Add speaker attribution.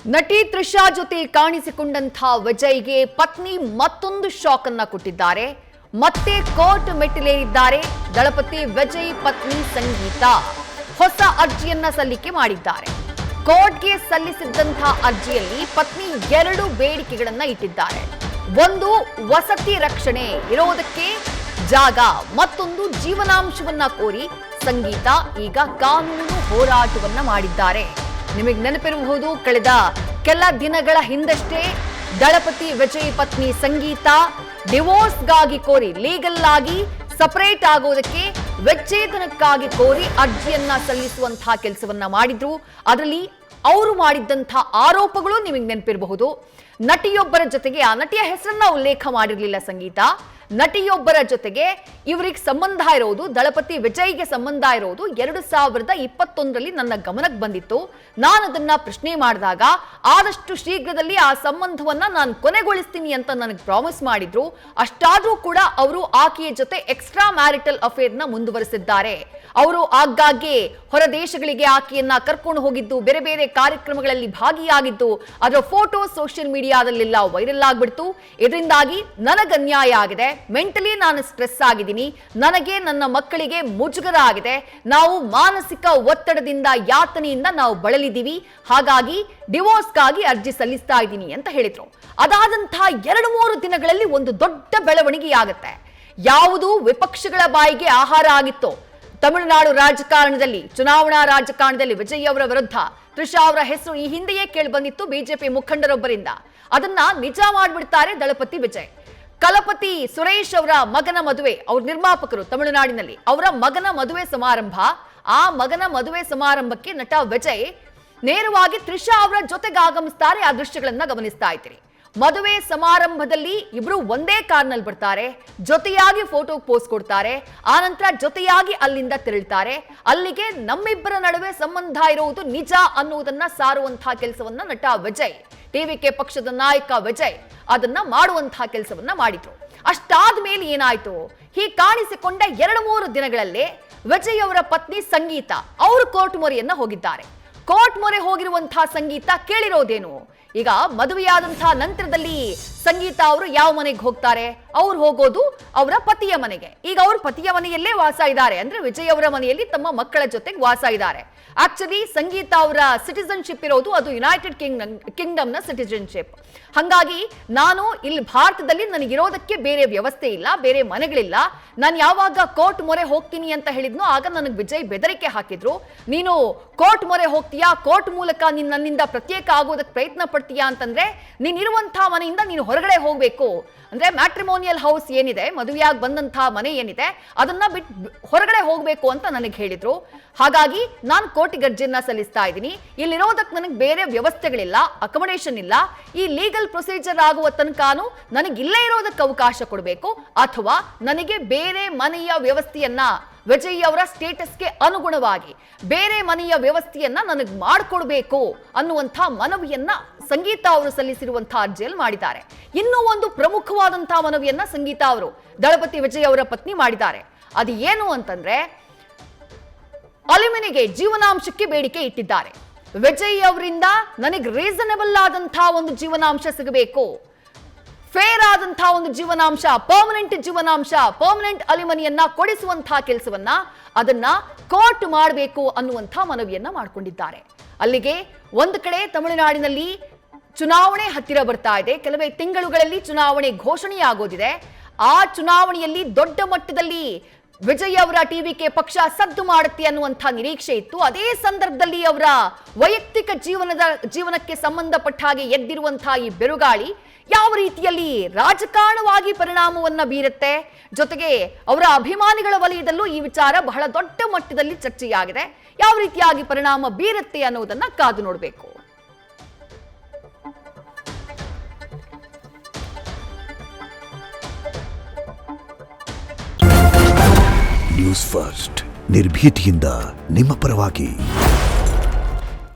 Speaker 1: ನಟಿ ತ್ರಿಷಾ ಜೊತೆ ಕಾಣಿಸಿಕೊಂಡಂತ ವಿಜಯ್ಗೆ ಪತ್ನಿ ಮತ್ತೊಂದು ಶಾಕ್ ಅನ್ನ ಕೊಟ್ಟಿದ್ದಾರೆ. ಮತ್ತೆ ಕೋರ್ಟ್ ಮೆಟ್ಟಿಲೇರಿದ್ದಾರೆ ದಳಪತಿ ವಿಜಯ್ ಪತ್ನಿ ಸಂಗೀತ. ಹೊಸ ಅರ್ಜಿಯನ್ನ ಸಲ್ಲಿಕೆ ಮಾಡಿದ್ದಾರೆ. ಕೋರ್ಟ್ಗೆ ಸಲ್ಲಿಸಿದ್ದಂತ ಅರ್ಜಿಯಲ್ಲಿ ಪತ್ನಿ 2 ಬೇಡಿಕೆಗಳನ್ನ ಇಟ್ಟಿದ್ದಾರೆ. ಒಂದು, ವಸತಿ ರಕ್ಷಣೆ ಇರೋದಕ್ಕೆ ಜಾಗ, ಮತ್ತೊಂದು ಜೀವನಾಂಶವನ್ನ ಕೋರಿ ಸಂಗೀತ ಈಗ ಕಾನೂನು ಹೋರಾಟವನ್ನ ಮಾಡಿದ್ದಾರೆ. ನಿಮಗೆ ನೆನಪಿರಬಹುದು, ಕಳೆದ ಕೆಲ ದಿನಗಳ ಹಿಂದಷ್ಟೇ ದಳಪತಿ ವಿಜಯ್ ಪತ್ನಿ ಸಂಗೀತ ಡಿವೋರ್ಸ್ಗಾಗಿ ಕೋರಿ, ಲೀಗಲ್ ಆಗಿ ಸಪರೇಟ್ ಆಗೋದಕ್ಕೆ ವಿಚ್ಛೇದನಕ್ಕಾಗಿ ಕೋರಿ ಅರ್ಜಿಯನ್ನ ಸಲ್ಲಿಸುವಂತಹ ಕೆಲಸವನ್ನ ಮಾಡಿದ್ರು. ಅದರಲ್ಲಿ ಅವರು ಮಾಡಿದ್ದಂತಹ ಆರೋಪಗಳು ನಿಮಗೆ ನೆನಪಿರಬಹುದು. ನಟಿಯೊಬ್ಬರ ಜೊತೆಗೆ, ಆ ನಟಿಯ ಹೆಸರನ್ನ ಉಲ್ಲೇಖ ಮಾಡಿರಲಿಲ್ಲ ಸಂಗೀತ, ನಟಿಯೊಬ್ಬರ ಜೊತೆಗೆ ಇವರಿಗೆ ಸಂಬಂಧ ಇರೋದು, ದಳಪತಿ ವಿಜಯ್ಗೆ ಸಂಬಂಧ ಇರೋದು 2021ರಲ್ಲಿ ನನ್ನ ಗಮನಕ್ಕೆ ಬಂದಿತ್ತು. ನಾನು ಅದನ್ನ ಪ್ರಶ್ನೆ ಮಾಡಿದಾಗ ಆದಷ್ಟು ಶೀಘ್ರದಲ್ಲಿ ಆ ಸಂಬಂಧವನ್ನ ನಾನು ಕೊನೆಗೊಳಿಸ್ತೀನಿ ಅಂತ ನನಗೆ ಪ್ರಾಮಿಸ್ ಮಾಡಿದ್ರು. ಅಷ್ಟಾದ್ರೂ ಕೂಡ ಅವರು ಆಕೆಯ ಜೊತೆ ಎಕ್ಸ್ಟ್ರಾ ಮ್ಯಾರಿಟಲ್ ಅಫೇರ್ನ ಮುಂದುವರೆಸಿದ್ದಾರೆ. ಅವರು ಆಗಾಗ್ಗೆ ಹೊರ ದೇಶಗಳಿಗೆ ಆಕೆಯನ್ನ ಕರ್ಕೊಂಡು ಹೋಗಿದ್ದು, ಬೇರೆ ಬೇರೆ ಕಾರ್ಯಕ್ರಮಗಳಲ್ಲಿ ಭಾಗಿಯಾಗಿದ್ದು, ಅದರ ಫೋಟೋ ಸೋಷಿಯಲ್ ಮೀಡಿಯಾದಲ್ಲೆಲ್ಲ ವೈರಲ್ ಆಗ್ಬಿಡ್ತು. ಇದರಿಂದಾಗಿ ನನಗೆ ಅನ್ಯಾಯ ಆಗಿದೆ, ಮೆಂಟಲಿ ನಾನು ಸ್ಟ್ರೆಸ್ ಆಗಿದ್ದೀನಿ, ನನಗೆ ನನ್ನ ಮಕ್ಕಳಿಗೆ ಮುಜುಗರ ಆಗಿದೆ, ನಾವು ಮಾನಸಿಕ ಒತ್ತಡದಿಂದ, ಯಾತನೆಯಿಂದ ನಾವು ಬಳಲಿದ್ದೀವಿ, ಹಾಗಾಗಿ ಡಿವೋರ್ಸ್ಗಾಗಿ ಅರ್ಜಿ ಸಲ್ಲಿಸ್ತಾ ಇದ್ದೀನಿ ಅಂತ ಹೇಳಿದ್ರು. ಅದಾದಂತಹ 2-3 ದಿನಗಳಲ್ಲಿ ಒಂದು ದೊಡ್ಡ ಬೆಳವಣಿಗೆ ಆಗುತ್ತೆ. ಯಾವುದು ವಿಪಕ್ಷಗಳ ಬಾಯಿಗೆ ಆಹಾರ ಆಗಿತ್ತು. ತಮಿಳುನಾಡು ರಾಜಕಾರಣದಲ್ಲಿ, ಚುನಾವಣಾ ರಾಜಕಾರಣದಲ್ಲಿ ವಿಜಯ್ ಅವರ ವಿರುದ್ಧ ತ್ರಿಷಾ ಅವರ ಹೆಸರು ಈ ಹಿಂದೆಯೇ ಕೇಳಿ ಬಂದಿತ್ತು ಬಿಜೆಪಿ ಮುಖಂಡರೊಬ್ಬರಿಂದ. ಅದನ್ನ ನಿಜ ಮಾಡಿಬಿಡ್ತಾರೆ ದಳಪತಿ ವಿಜಯ್. ಕಲಪತಿ ಸುರೇಶ್ ಅವರ ಮಗನ ಮದುವೆ, ಅವ್ರ ನಿರ್ಮಾಪಕರು ತಮಿಳುನಾಡಿನಲ್ಲಿ, ಅವರ ಮಗನ ಮದುವೆ ಸಮಾರಂಭ. ಆ ಮಗನ ಮದುವೆ ಸಮಾರಂಭಕ್ಕೆ ನಟ ವಿಜಯ್ ನೇರವಾಗಿ ತ್ರಿಷಾ ಅವರ ಜೊತೆಗೆ ಆಗಮಿಸ್ತಾರೆ. ಆ ದೃಶ್ಯಗಳನ್ನ ಗಮನಿಸ್ತಾ ಇದ್ದೀರಿ. ಮದುವೆ ಸಮಾರಂಭದಲ್ಲಿ ಇಬ್ರು ಒಂದೇ ಕಾರ್ನಲ್ಲಿ ಬರ್ತಾರೆ, ಜೊತೆಯಾಗಿ ಫೋಟೋ ಪೋಸ್ ಕೊಡ್ತಾರೆ, ಆನಂತರ ಜೊತೆಯಾಗಿ ಅಲ್ಲಿಂದ ತೆರಳ್ತಾರೆ. ಅಲ್ಲಿಗೆ ನಮ್ಮಿಬ್ಬರ ನಡುವೆ ಸಂಬಂಧ ಇರುವುದು ನಿಜ ಅನ್ನುವುದನ್ನ ಸಾರುವಂತಹ ಕೆಲಸವನ್ನ ನಟ ವಿಜಯ್, ಟಿವಿಕೆ ಪಕ್ಷದ ನಾಯಕ ವಿಜಯ್ ಅದನ್ನ ಮಾಡುವಂತಹ ಕೆಲಸವನ್ನ ಮಾಡಿದ್ರು. ಅಷ್ಟಾದ ಮೇಲೆ ಏನಾಯ್ತು, ಹೀಗೆ ಕಾಣಿಸಿಕೊಂಡ 2-3 ದಿನಗಳಲ್ಲೇ ವಿಜಯ್ ಅವರ ಪತ್ನಿ ಸಂಗೀತ ಅವರು ಕೋರ್ಟ್ ಮೊರೆಯನ್ನ ಹೋಗಿದ್ದಾರೆ. ಕೋರ್ಟ್ ಮೊರೆ ಹೋಗಿರುವಂತಹ ಸಂಗೀತ ಕೇಳಿರೋದೇನು, ಈಗ ಮದುವೆಯಾದಂತಹ ನಂತರದಲ್ಲಿ ಸಂಗೀತ ಅವರು ಯಾವ ಮನೆಗೆ ಹೋಗ್ತಾರೆ, ಅವ್ರು ಹೋಗೋದು ಅವರ ಪತಿಯ ಮನೆಗೆ. ಈಗ ಅವ್ರ ಪತಿಯ ಮನೆಯಲ್ಲೇ ವಾಸ ಇದ್ದಾರೆ, ಅಂದ್ರೆ ವಿಜಯ್ ಅವರ ಮನೆಯಲ್ಲಿ ತಮ್ಮ ಮಕ್ಕಳ ಜೊತೆಗೆ ವಾಸ ಇದ್ದಾರೆ. ಆಕ್ಚುಲಿ ಸಂಗೀತ ಅವರ ಸಿಟಿಸನ್ಶಿಪ್ ಇರೋದು ಅದು ಯುನೈಟೆಡ್ ಕಿಂಗ್ಡಮ್ನ ಸಿಟಿಸನ್ಶಿಪ್. ಹಾಗಾಗಿ ನಾನು ಇಲ್ಲಿ ಭಾರತದಲ್ಲಿ ನನಗಿರೋದಕ್ಕೆ ಬೇರೆ ವ್ಯವಸ್ಥೆ ಇಲ್ಲ, ಬೇರೆ ಮನೆಗಳಿಲ್ಲ. ನಾನು ಯಾವಾಗ ಕೋರ್ಟ್ ಮೊರೆ ಹೋಗ್ತೀನಿ ಅಂತ ಹೇಳಿದ್ನೋ ಆಗ ನನಗೆ ವಿಜಯ್ ಬೆದರಿಕೆ ಹಾಕಿದ್ರು. ನೀನು ಕೋರ್ಟ್ ಮೊರೆ ಹೋಗ್ತೀಯಾ, ಕೋರ್ಟ್ ಮೂಲಕ ನೀನು ನನ್ನಿಂದ ಪ್ರತ್ಯೇಕ ಆಗೋದಕ್ಕೆ ಪ್ರಯತ್ನ ಪಡ್ತೀಯಾ ಅಂತಂದ್ರೆ ನೀನಿರುವಂತಹ ಮನೆಯಿಂದ ನೀನು ಹೊರಗಡೆ ಹೋಗ್ಬೇಕು, ಅಂದ್ರೆ ಮ್ಯಾಟ್ರಿಮೋನಿಯಲ್ ಹೌಸ್ ಏನಿದೆ, ಮದುವೆಯಾಗಿ ಬಂದಂತಹ ಮನೆ ಏನಿದೆ, ಅದನ್ನ ಬಿಟ್ಟು ಹೊರಗಡೆ ಹೋಗ್ಬೇಕು ಅಂತ ನನಗೆ ಹೇಳಿದ್ರು. ಹಾಗಾಗಿ ನಾನು ಕೋರ್ಟಿಗೆ ಅರ್ಜಿಯನ್ನ ಸಲ್ಲಿಸ್ತಾ ಇದ್ದೀನಿ. ಇಲ್ಲಿರೋದಕ್ಕೆ ನನಗೆ ಬೇರೆ ವ್ಯವಸ್ಥೆಗಳಿಲ್ಲ, ಅಕೊಮಡೇಷನ್ ಇಲ್ಲ. ಈ ಲೀಗಲ್ ಪ್ರೊಸೀಜರ್ ಆಗುವ ತನಕನೂ ನನಗೆ ಇಲ್ಲೇ ಇರೋದಕ್ಕೆ ಅವಕಾಶ ಕೊಡಬೇಕು, ಅಥವಾ ನನಗೆ ಬೇರೆ ಮನೆಯ ವ್ಯವಸ್ಥೆಯನ್ನ, ವಿಜಯ್ ಅವರ ಸ್ಟೇಟಸ್ಗೆ ಅನುಗುಣವಾಗಿ ಬೇರೆ ಮನೆಯ ವ್ಯವಸ್ಥೆಯನ್ನ ನನಗೆ ಮಾಡಿಕೊಡ್ಬೇಕು ಅನ್ನುವಂಥ ಮನವಿಯನ್ನ ಸಂಗೀತ ಅವರು ಸಲ್ಲಿಸಿರುವಂತಹ ಅರ್ಜಿಯಲ್ಲಿ ಮಾಡಿದ್ದಾರೆ. ಇನ್ನೂ ಒಂದು ಪ್ರಮುಖವಾದಂತಹ ಮನವಿಯನ್ನ ಸಂಗೀತ ಅವರು ದಳಪತಿ ವಿಜಯ್ ಅವರ ಪತ್ನಿ ಮಾಡಿದ್ದಾರೆ. ಅದು ಏನು ಅಂತಂದ್ರೆ, ಅಲಿಮಿನಿಗೆ, ಜೀವನಾಂಶಕ್ಕೆ ಬೇಡಿಕೆ ಇಟ್ಟಿದ್ದಾರೆ. ವಿಜಯ್ ಅವರಿಂದ ನನಗೆ ರೀಸನಬಲ್ ಆದಂತಹ ಒಂದು ಜೀವನಾಂಶ ಸಿಗಬೇಕು, ಫೇರ್ ಆದಂತಹ ಒಂದು ಜೀವನಾಂಶ, ಪರ್ಮನೆಂಟ್ ಜೀವನಾಂಶ, ಪರ್ಮನೆಂಟ್ ಅಲಿಮನಿಯನ್ನ ಕೊಡಿಸುವಂತಹ ಕೆಲಸವನ್ನ ಅದನ್ನ ಕೋರ್ಟ್ ಮಾಡಬೇಕು ಅನ್ನುವಂಥ ಮನವಿಯನ್ನ ಮಾಡಿಕೊಂಡಿದ್ದಾರೆ. ಅಲ್ಲಿಗೆ ಒಂದು ಕಡೆ ತಮಿಳುನಾಡಿನಲ್ಲಿ ಚುನಾವಣೆ ಹತ್ತಿರ ಬರ್ತಾ ಇದೆ, ಕೆಲವೇ ತಿಂಗಳುಗಳಲ್ಲಿ ಚುನಾವಣೆ ಘೋಷಣೆಯಾಗೋದಿದೆ. ಆ ಚುನಾವಣೆಯಲ್ಲಿ ದೊಡ್ಡ ಮಟ್ಟದಲ್ಲಿ ವಿಜಯ್ ಅವರ ಟಿವಿಕೆ ಪಕ್ಷ ಸದ್ದು ಮಾಡುತ್ತೆ ಅನ್ನುವಂಥ ನಿರೀಕ್ಷೆ ಇತ್ತು. ಅದೇ ಸಂದರ್ಭದಲ್ಲಿ ಅವರ ವೈಯಕ್ತಿಕ ಜೀವನಕ್ಕೆ ಸಂಬಂಧಪಟ್ಟ ಹಾಗೆ ಎದ್ದಿರುವಂತಹ ಈ ಬೆರುಗಾಳಿ ಯಾವ ರೀತಿಯಲ್ಲಿ ರಾಜಕಾರಣವಾಗಿ ಪರಿಣಾಮವನ್ನ ಬೀರುತ್ತೆ, ಜೊತೆಗೆ ಅವರ ಅಭಿಮಾನಿಗಳ ವಲಯದಲ್ಲೂ ಈ ವಿಚಾರ ಬಹಳ ದೊಡ್ಡ ಮಟ್ಟದಲ್ಲಿ ಚರ್ಚೆಯಾಗಿದೆ. ಯಾವ ರೀತಿಯಾಗಿ ಪರಿಣಾಮ ಬೀರುತ್ತೆ ಅನ್ನೋದನ್ನ ಕಾದು ನೋಡಬೇಕು.
Speaker 2: ನ್ಯೂಸ್ ಫಸ್ಟ್, ನಿರ್ಭೀತಿಯಿಂದ ನಿಮ್ಮ ಪರವಾಗಿ.